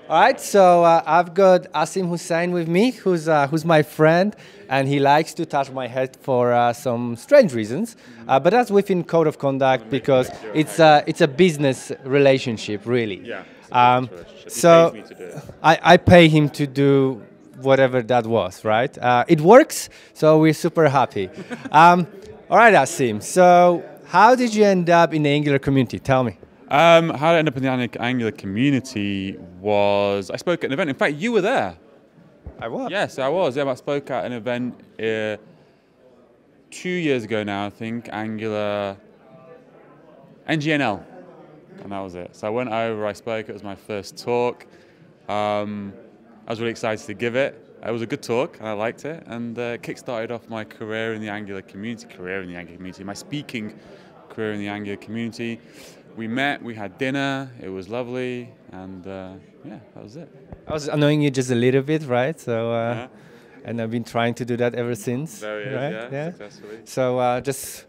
All right, so I've got Asim Hussein with me, who's my friend, and he likes to touch my head for some strange reasons. But that's within code of conduct because it's a business relationship, really. Yeah, it's a Um, business relationship. He so pays me to do it. I pay him to do whatever that was, right? It works, so we're super happy. All right, Asim. So how did you end up in the Angular community? Tell me. How I ended up in the Angular community was I spoke at an event. In fact, you were there. I was. Yes, I was. Yeah, I spoke at an event 2 years ago now, I think, Angular NGNL, and that was it. So I went over, I spoke, it was my first talk. I was really excited to give it. It was a good talk, and I liked it, and kick-started off my career in the Angular community, my speaking career in the Angular community. We met, we had dinner, it was lovely, and yeah, that was it. I was annoying you just a little bit, right? So, Yeah. and I've been trying to do that ever since. There he is, right? yeah, successfully. So just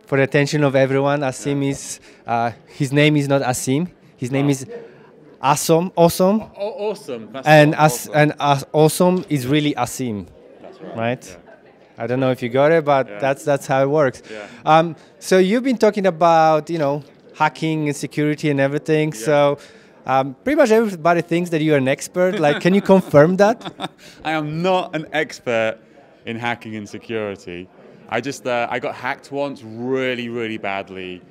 for the attention of everyone, Asim is his name is not Asim. His name is Awesome. Awesome. That's Awesome is really Asim, That's right. right? Yeah. I don't know if you got it, but Yeah. that's how it works. Yeah. So you've been talking about hacking and security and everything. Yeah. So pretty much everybody thinks that you're an expert. Like, can you confirm that? I am not an expert in hacking and security. I got hacked once really, really badly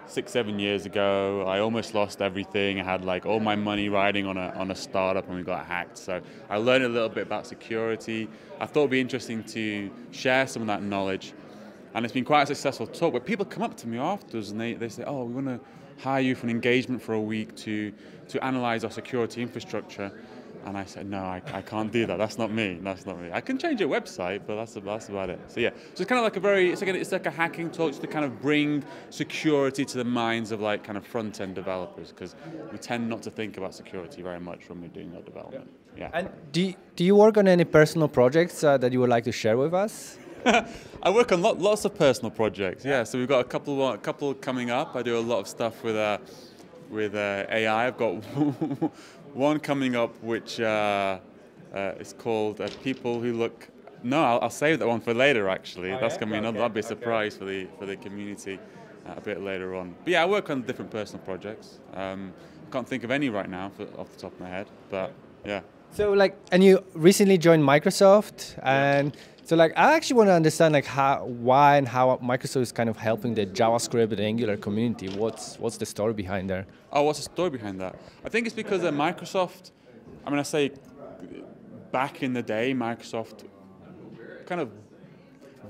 6-7 years ago. I almost lost everything. I had like all my money riding on a startup and we got hacked. So I learned a little bit about security. I thought it'd be interesting to share some of that knowledge. And it's been quite a successful talk, but people come up to me afterwards and they say, oh, we want to hire you for an engagement for a week to analyze our security infrastructure. And I said, no, I can't do that. That's not me. That's not me. I can change your website, but that's about it. So yeah, so it's kind of like it's like a hacking talk just to kind of bring security to the minds of like kind of front-end developers, because we tend not to think about security very much when we're doing our development. Yeah. And do you work on any personal projects that you would like to share with us? I work on lots of personal projects. Yeah, so we've got a couple coming up. I do a lot of stuff with AI. I've got one coming up which is called People Who Look. No, I'll save that one for later. Actually, that's coming up. That'll be a surprise for the community a bit later on. But yeah, I work on different personal projects. I can't think of any right now off the top of my head, but yeah. So and you recently joined Microsoft, and so I actually want to understand why and how Microsoft is kind of helping the JavaScript and Angular community. What's the story behind there? Oh, what's the story behind that? I think it's because Microsoft, I say back in the day, Microsoft kind of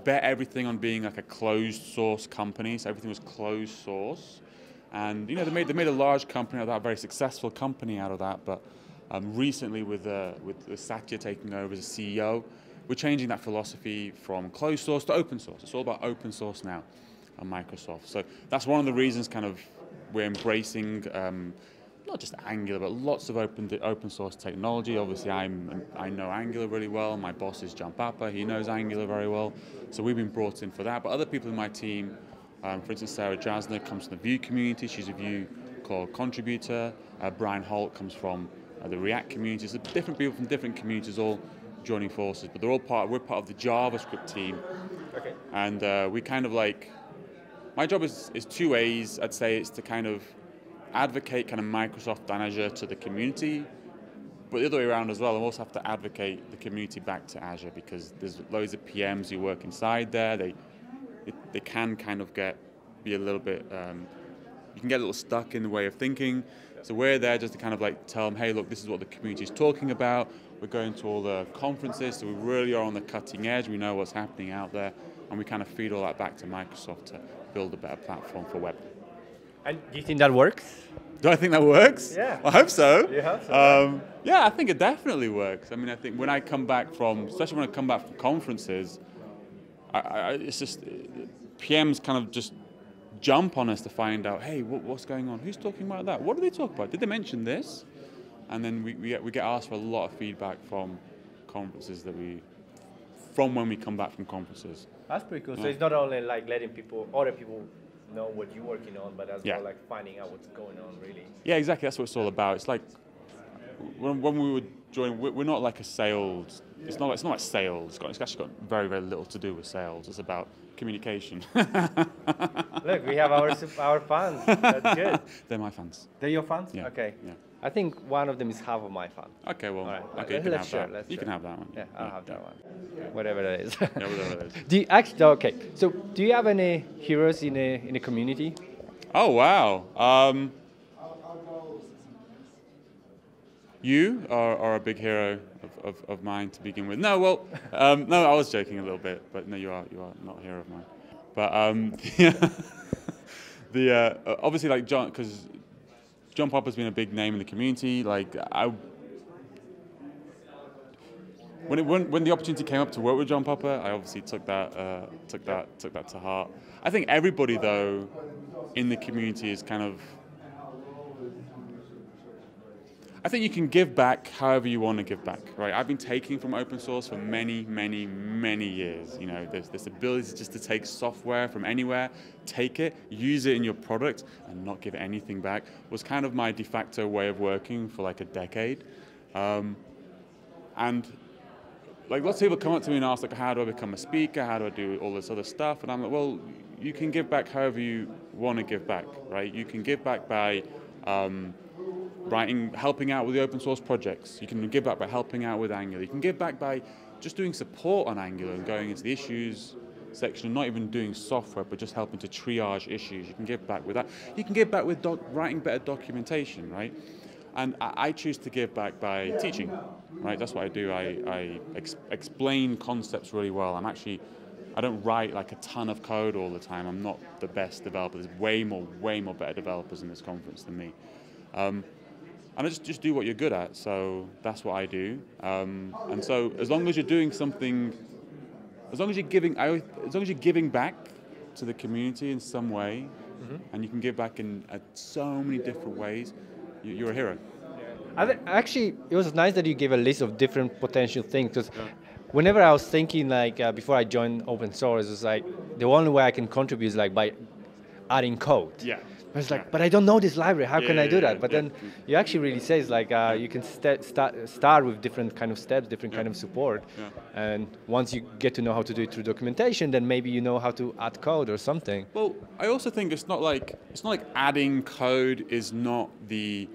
bet everything on being like a closed source company, so everything was closed source. And they made a large company out of that, a very successful company out of that, but recently with Satya taking over as a CEO, we're changing that philosophy from closed source to open source. It's all about open source now on Microsoft. So that's one of the reasons kind of we're embracing not just Angular, but lots of open source technology. Obviously, I know Angular really well. My boss is John Papa. He knows Angular very well. So we've been brought in for that. But other people in my team, for instance, Sarah Jasner comes from the Vue community. She's a Vue core contributor. Brian Holt comes from the React community. So different people from different communities all joining forces, but we're part of the JavaScript team. Okay. And we kind of my job is two ways. I'd say it's to kind of advocate kind of Microsoft and Azure to the community, but the other way around as well. I also have to advocate the community back to Azure, because there's loads of PMs who work inside there. They can kind of be a little bit, you can get a little stuck in the way of thinking. So we're there just to kind of tell them, hey, look, this is what the community is talking about. We're going to all the conferences, so we really are on the cutting edge. We know what's happening out there, and we kind of feed all that back to Microsoft to build a better platform for web. And do you think that works? Do I think that works? Yeah. I hope so. You hope so. Yeah, I think it definitely works. I think when I come back especially when I come back from conferences, it's just PMs kind of just jump on us to find out, hey, what's going on? Who's talking about that? What do they talk about? Did they mention this? And then we get asked for a lot of feedback from conferences from when we come back from conferences. That's pretty cool. Yeah. So it's not only letting other people know what you're working on, but as well finding out what's going on really. Yeah, exactly. That's what it's all about. It's when we were joining, we're not like a sales. It's not like sales. It's actually got very, very little to do with sales. It's about communication. Look, we have our fans. That's good. They're my fans. They're your fans? Yeah. Okay. Yeah. I think one of them is half of my fan. Okay, well, Right. okay, you can have share, that. You can have that one. Yeah, I'll have that one. Whatever that is. Yeah, whatever it is. Do you actually? Okay. So, do you have any heroes in a community? Oh wow. You are a big hero of mine to begin with. No, well, no, I was joking a little bit, but no, you are not a hero of mine. But obviously, like John, because John Popper's been a big name in the community. Like when the opportunity came up to work with John Popper, I obviously took that to heart. I think everybody though in the community is kind of. I think you can give back however you want to give back, right? I've been taking from open source for many, many, many years. You know, there's this ability just to take software from anywhere, take it, use it in your product, and not give anything back was kind of my de facto way of working for like a decade. And like lots of people come up to me and ask, like, how do I become a speaker? How do I do all this other stuff? And I'm like, well, you can give back however you want to give back, right? You can give back by helping out with the open source projects. You can give back by helping out with Angular. You can give back by just doing support on Angular and going into the issues section, not even doing software, but just helping to triage issues. You can give back with that. You can give back with writing better documentation, right? And I choose to give back by teaching, right? That's what I do. I explain concepts really well. I don't write like a ton of code all the time. I'm not the best developer. There's way more better developers in this conference than me. And I just do what you're good at, so that's what I do. And so as long as you're doing something, as long as you're giving back to the community in some way, and you can give back in so many different ways, you're a hero. Actually, it was nice that you gave a list of different potential things, because whenever I was thinking, like, before I joined open source, it's like, the only way I can contribute is like by adding code. Yeah. But it's like, but I don't know this library. How can I do that? But then you actually really say it's like you can start with different kind of steps, different kind of support, and once you get to know how to do it through documentation, then maybe you know how to add code or something. Well, I also think it's not like adding code is not the.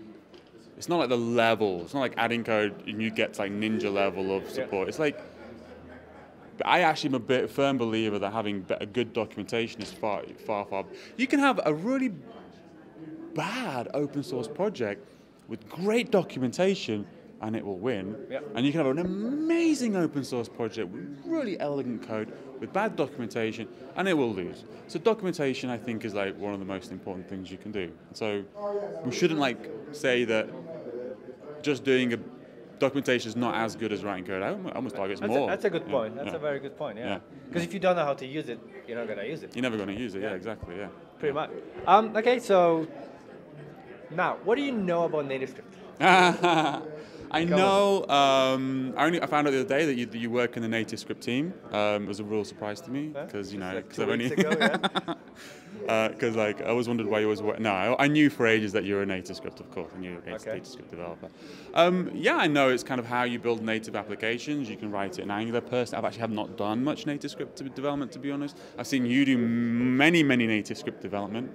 It's not like the level. It's not like adding code and you get to like ninja level of support. It's like. I actually am a bit firm believer that having a good documentation is far. You can have a really bad open source project with great documentation and it will win. And you can have an amazing open source project with really elegant code with bad documentation and it will lose. So documentation, I think, is like one of the most important things you can do. So we shouldn't like say that just doing a documentation is not as good as writing code. I almost argue it's more. That's a good point. That's a very good point, Because if you don't know how to use it, you're not going to use it. You're never going to use it, exactly, Pretty much. Okay, so now, what do you know about NativeScript? I know, I found out the other day that you work in the NativeScript team. It was a real surprise to me, because, like 2 weeks ago, because like I always wondered why you always work. No, I knew for ages that you were a NativeScript, of course. I knew you were a NativeScript developer. I know it's kind of how you build native applications. You can write it in Angular. Personally, I have not done much NativeScript development, to be honest. I've seen you do many NativeScript development,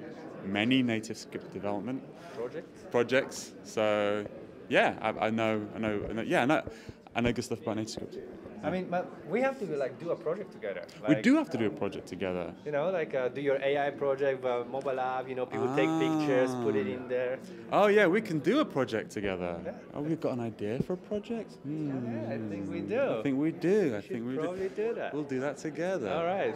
projects. So I know good stuff about NativeScript. I mean, we have to like do a project together. We do have to do a project together. You know, like do your AI project, mobile app. You know, people take pictures, put it in there. Oh yeah, we can do a project together. Oh, we've got an idea for a project. Yeah, I think we do. I think we do. Probably do that. We'll do that together. All right.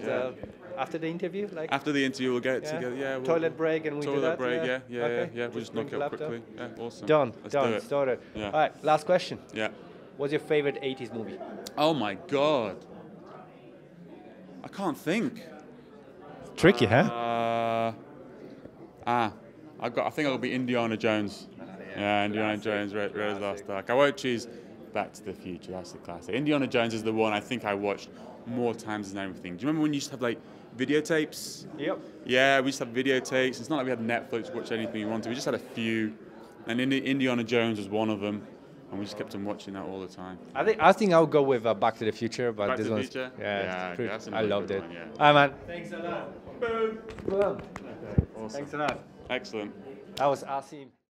After the interview, after the interview, we'll get together. Yeah. Toilet break and we do that. Toilet break. Yeah. We'll just knock it up quickly. Yeah, awesome. Done. Let's Started. Yeah. All right. Last question. Yeah. What's your favorite 80s movie? Oh my God. I can't think. Tricky, huh? I think I'll be Indiana Jones. Indiana Jones, Raiders Last Ark. I won't choose Back to the Future. That's the classic. Indiana Jones is the one I think I watched more times than everything. Do you remember when you used to have like videotapes? Yep. Yeah, we used to have videotapes. It's not like we had Netflix, watch anything we wanted. We just had a few, and Indiana Jones was one of them. and we just kept on watching that all the time. I think I'll go with Back to the Future, but Back this to the one's Future? yeah, Yeah, pretty, that's a I really loved good it. one, yeah. All right, man. Thanks a lot. Boom. Boom. Awesome. Thanks a lot. Excellent. That was Asim.